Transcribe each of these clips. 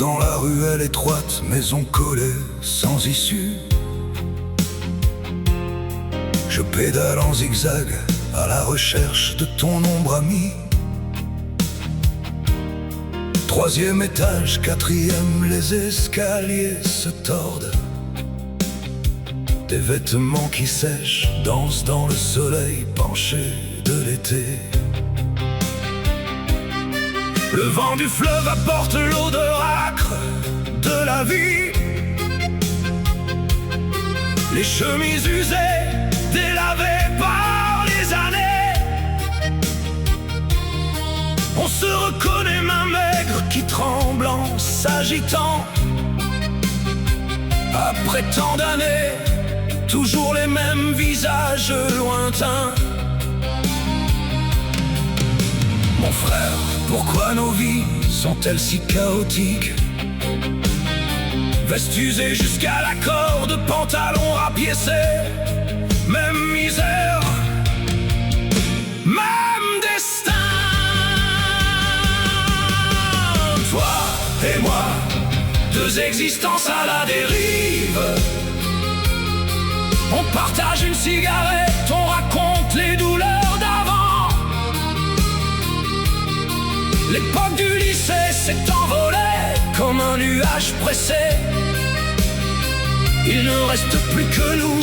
dans la ruelle étroite, maison collée sans issue. Je pédale en zigzag à la recherche de ton ombre amie. Troisième étage, quatrième, les escaliers se tordent. Des vêtements qui sèchent dansent dans le soleil penché de l'été. Le vent du fleuve apporte l'odeur âcre de la vie. Les chemises usées, délavées par les années. On se reconnaît, main maigre qui tremble en s'agitant. Après tant d'années, toujours les mêmes visages lointains. Mon frère, pourquoi nos vies sont-elles si chaotiques? Veste usée jusqu'à la corde, pantalon rapiécé. Même misère, même destin. Toi et moi, deux existences à la dérive. On partage une cigarette, on raconte les douleurs d'avant. L'époque du lycée s'est envolée comme un nuage pressé. Il ne reste plus que nous,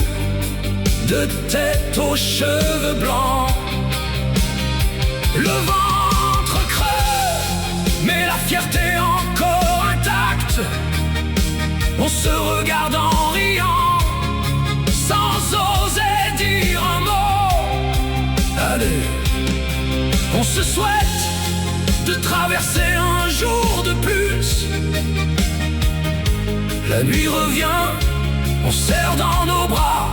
de tête aux cheveux blancs. Le ventre creux, mais la fierté encore intacte. On se regarde en riant, sans oser dire un mot. Allez, on se souhaite de traverser un jour de plus. La nuit revient, on serre dans nos bras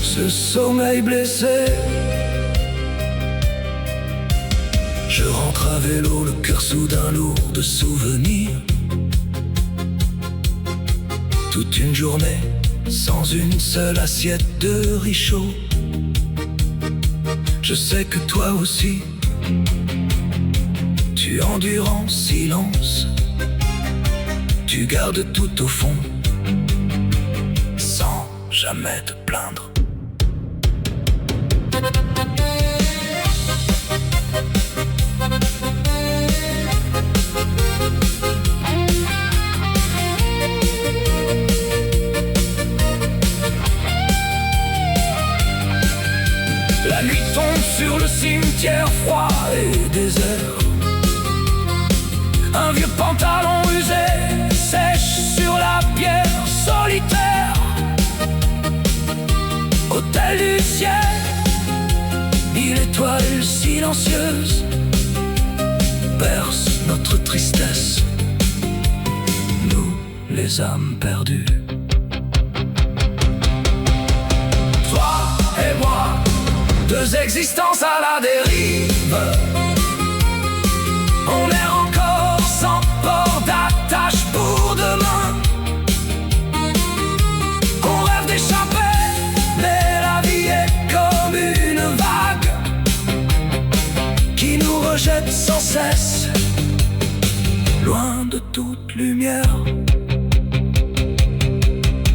ce sommeil blessé. Je rentre à vélo, le cœur soudain lourd de souvenirs. Toute une journée sans une seule assiette de riz chaud. Je sais que toi aussi, tu endures en silence. Tu gardes tout au fond, sans jamais te plaindre. La nuit tombe sur le cimetière froid et désert. Un vieux pantalon usé sèche sur la pierre solitaire. Hôtel du ciel, 1000 étoiles silencieuses percent notre tristesse, nous les âmes perdues. Toi et moi, deux existences à la dérive. On est encore sans port d'attache pour demain. On rêve d'échapper, mais la vie est comme une vague qui nous rejette sans cesse, loin de toute lumière.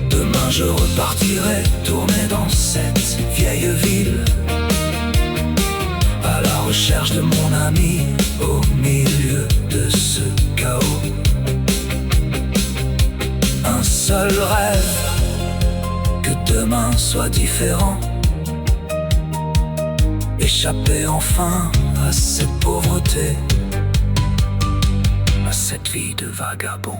Demain je repartirai tourner dans cette vieille ville, à la recherche de mon ami au milieu de ce chaos. Un seul rêve, que demain soit différent. Échapper enfin à cette pauvreté, à cette vie de vagabond.